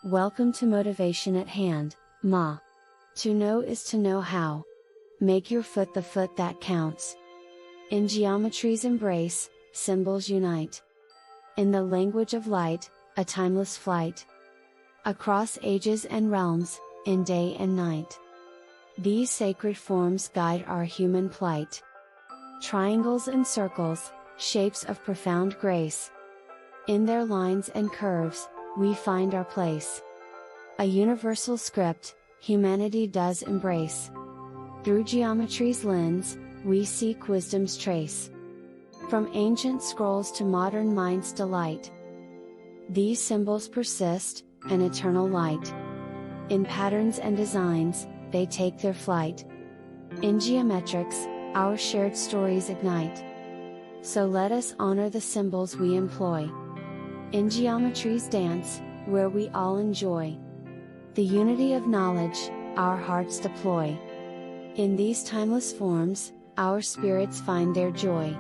Welcome to Motivation at Hand, Ma. To know is to know how. Make your foot the foot that counts. In geometry's embrace, symbols unite. In the language of light, a timeless flight. Across ages and realms, in day and night. These sacred forms guide our human plight. Triangles and circles, shapes of profound grace. In their lines and curves, we find our place. A universal script, humanity does embrace. Through geometry's lens, we seek wisdom's trace. From ancient scrolls to modern mind's delight. These symbols persist, an eternal light. In patterns and designs, they take their flight. In geometrics, our shared stories ignite. So let us honor the symbols we employ. In geometry's dance, where we all enjoy the unity of knowledge, our hearts deploy. In these timeless forms, our spirits find their joy.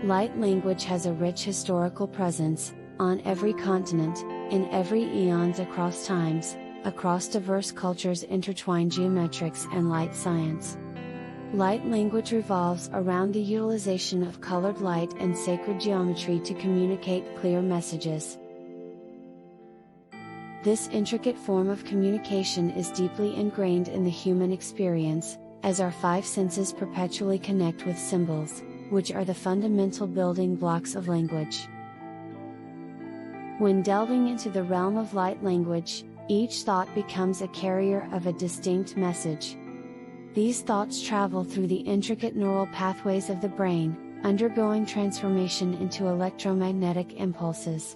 Light language has a rich historical presence, on every continent, in every eons across times, across diverse cultures intertwined geometrics and light science. Light language revolves around the utilization of colored light and sacred geometry to communicate clear messages. This intricate form of communication is deeply ingrained in the human experience, as our five senses perpetually connect with symbols, which are the fundamental building blocks of language. When delving into the realm of light language, each thought becomes a carrier of a distinct message. These thoughts travel through the intricate neural pathways of the brain, undergoing transformation into electromagnetic impulses.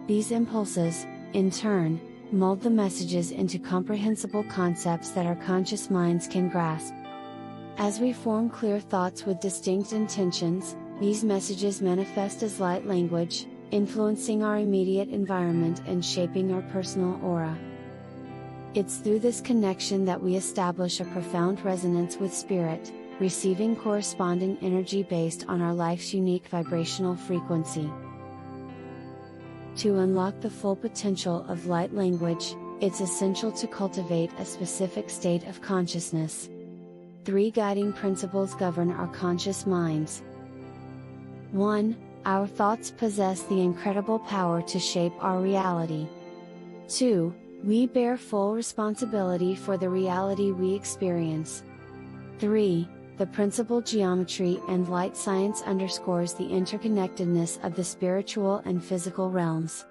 These impulses, in turn, mold the messages into comprehensible concepts that our conscious minds can grasp. As we form clear thoughts with distinct intentions, these messages manifest as light language, influencing our immediate environment and shaping our personal aura. It's through this connection that we establish a profound resonance with spirit, receiving corresponding energy based on our life's unique vibrational frequency. To unlock the full potential of light language, it's essential to cultivate a specific state of consciousness. 3 guiding principles govern our conscious minds. 1. Our thoughts possess the incredible power to shape our reality. 2. We bear full responsibility for the reality we experience. 3. The principle geometry and light science underscores the interconnectedness of the spiritual and physical realms.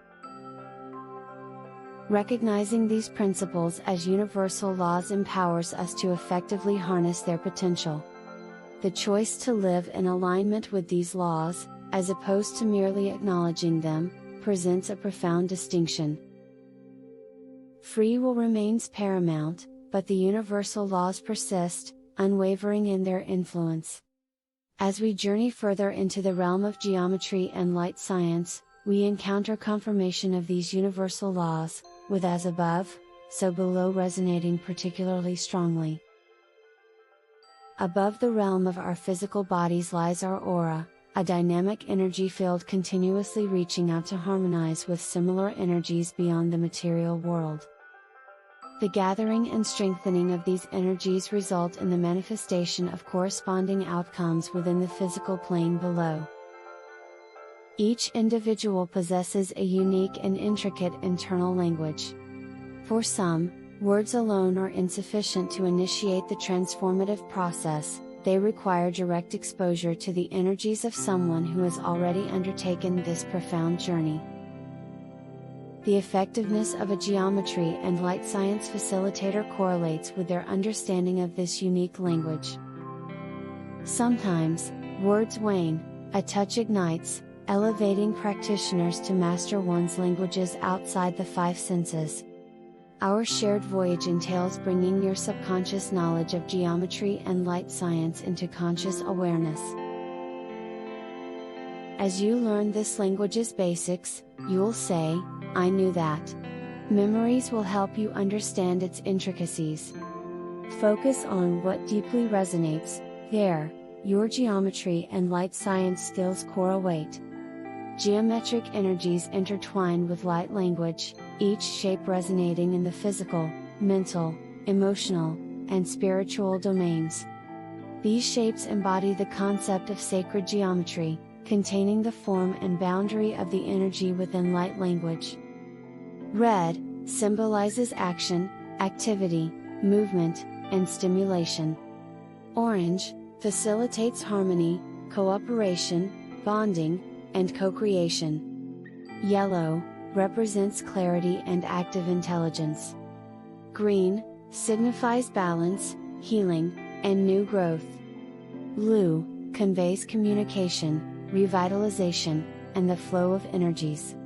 Recognizing these principles as universal laws empowers us to effectively harness their potential. The choice to live in alignment with these laws, as opposed to merely acknowledging them, presents a profound distinction. Free will remains paramount, but the universal laws persist, unwavering in their influence. As we journey further into the realm of geometry and light science, we encounter confirmation of these universal laws, with as above, so below resonating particularly strongly. Above the realm of our physical bodies lies our aura, a dynamic energy field continuously reaching out to harmonize with similar energies beyond the material world. The gathering and strengthening of these energies result in the manifestation of corresponding outcomes within the physical plane below. Each individual possesses a unique and intricate internal language. For some, words alone are insufficient to initiate the transformative process. They require direct exposure to the energies of someone who has already undertaken this profound journey. The effectiveness of a geometry and light science facilitator correlates with their understanding of this unique language. Sometimes, words wane, a touch ignites, elevating practitioners to master one's languages outside the 5 senses. Our shared voyage entails bringing your subconscious knowledge of geometry and light science into conscious awareness. As you learn this language's basics, you'll say, "I knew that." Memories will help you understand its intricacies. Focus on what deeply resonates, there, your geometry and light science skills correlate. Geometric energies intertwine with light language, each shape resonating in the physical, mental, emotional, and spiritual domains. These shapes embody the concept of sacred geometry, containing the form and boundary of the energy within light language. Red symbolizes action, activity, movement, and stimulation. Orange facilitates harmony, cooperation, bonding, and co-creation. Yellow represents clarity and active intelligence. Green signifies balance, healing, and new growth. Blue conveys communication, revitalization, and the flow of energies.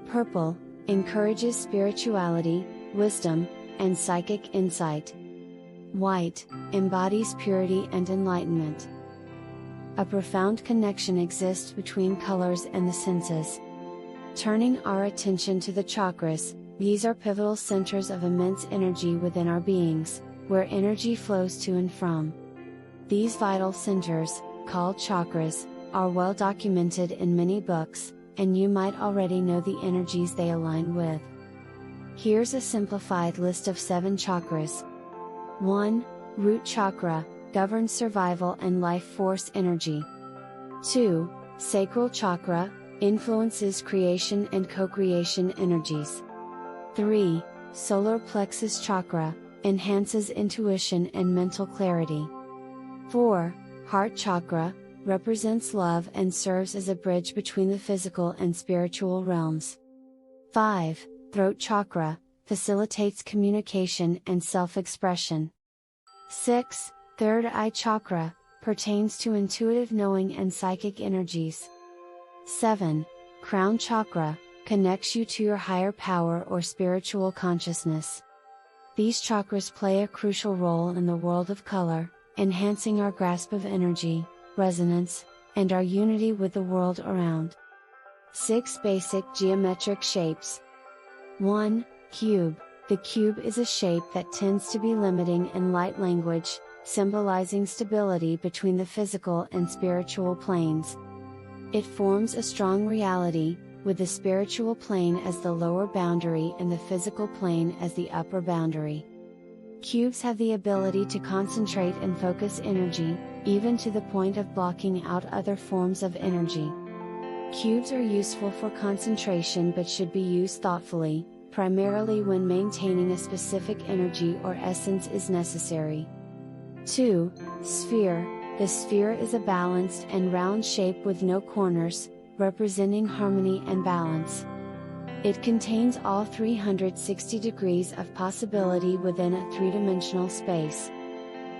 Purple encourages spirituality, wisdom, and psychic insight. White embodies purity and enlightenment. A profound connection exists between colors and the senses. Turning our attention to the chakras, these are pivotal centers of immense energy within our beings, where energy flows to and from. These vital centers, called chakras, are well documented in many books, and you might already know the energies they align with. Here's a simplified list of 7 chakras. 1. Root chakra, governs survival and life force energy. 2. Sacral chakra, influences creation and co-creation energies. 3. Solar plexus chakra, enhances intuition and mental clarity. 4. Heart chakra, represents love and serves as a bridge between the physical and spiritual realms. 5. Throat chakra, facilitates communication and self-expression. 6. Third eye chakra, pertains to intuitive knowing and psychic energies. 7. Crown chakra, connects you to your higher power or spiritual consciousness. These chakras play a crucial role in the world of color, enhancing our grasp of energy, resonance, and our unity with the world around. 6 basic geometric shapes. 1. Cube. The cube is a shape that tends to be limiting in light language, symbolizing stability between the physical and spiritual planes. It forms a strong reality, with the spiritual plane as the lower boundary and the physical plane as the upper boundary. Cubes have the ability to concentrate and focus energy, even to the point of blocking out other forms of energy. Cubes are useful for concentration but should be used thoughtfully, primarily when maintaining a specific energy or essence is necessary. 2. Sphere. The sphere is a balanced and round shape with no corners, representing harmony and balance. It contains all 360 degrees of possibility within a three-dimensional space.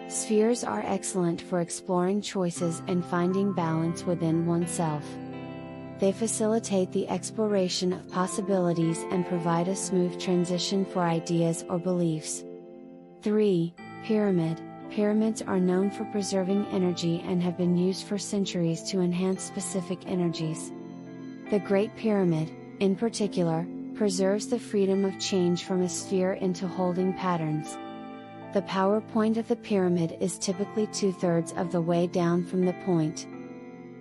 Spheres are excellent for exploring choices and finding balance within oneself. They facilitate the exploration of possibilities and provide a smooth transition for ideas or beliefs. 3. Pyramid. Pyramids are known for preserving energy and have been used for centuries to enhance specific energies. The Great Pyramid, in particular, preserves the freedom of change from a sphere into holding patterns. The power point of the pyramid is typically 2/3 of the way down from the point.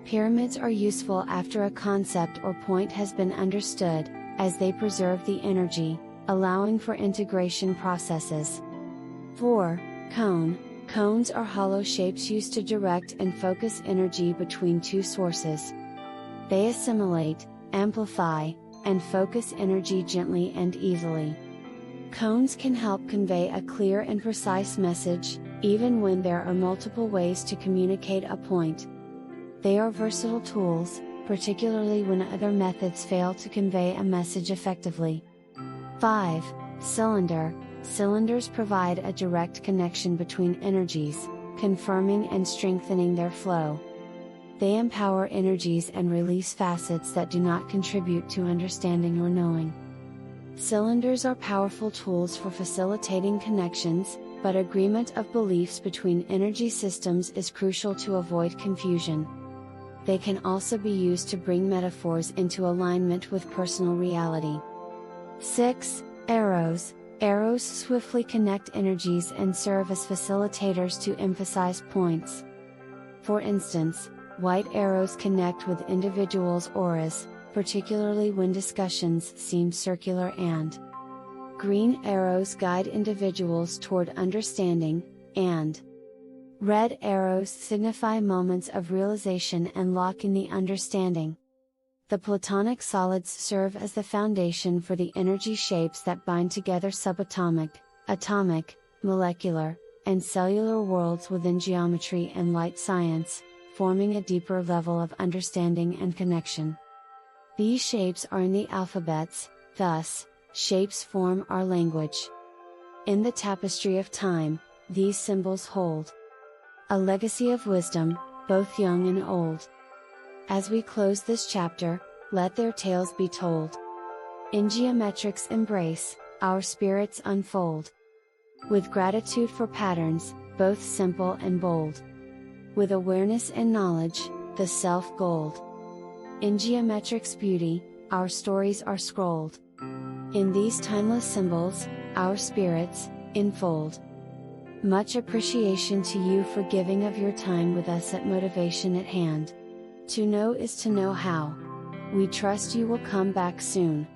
Pyramids are useful after a concept or point has been understood, as they preserve the energy, allowing for integration processes. 4. Cone. Cones are hollow shapes used to direct and focus energy between two sources. They assimilate, amplify, and focus energy gently and easily. Cones can help convey a clear and precise message, even when there are multiple ways to communicate a point. They are versatile tools, particularly when other methods fail to convey a message effectively. 5. Cylinder. Cylinders provide a direct connection between energies, confirming and strengthening their flow. They empower energies and release facets that do not contribute to understanding or knowing. Cylinders are powerful tools for facilitating connections, but agreement of beliefs between energy systems is crucial to avoid confusion. They can also be used to bring metaphors into alignment with personal reality. 6. Arrows. Arrows swiftly connect energies and serve as facilitators to emphasize points. For instance, white arrows connect with individuals' auras, particularly when discussions seem circular and Green arrows guide individuals toward understanding, and red arrows signify moments of realization and lock in the understanding. The Platonic solids serve as the foundation for the energy shapes that bind together subatomic, atomic, molecular, and cellular worlds within geometry and light science, forming a deeper level of understanding and connection. These shapes are in the alphabets, thus, shapes form our language. In the tapestry of time, these symbols hold a legacy of wisdom, both young and old. As we close this chapter, let their tales be told. In geometric's embrace, our spirits unfold. With gratitude for patterns, both simple and bold. With awareness and knowledge, the self gold. In geometric's beauty, our stories are scrolled. In these timeless symbols, our spirits enfold. Much appreciation to you for giving of your time with us at Motivation at Hand. To know is to know how. We trust you will come back soon.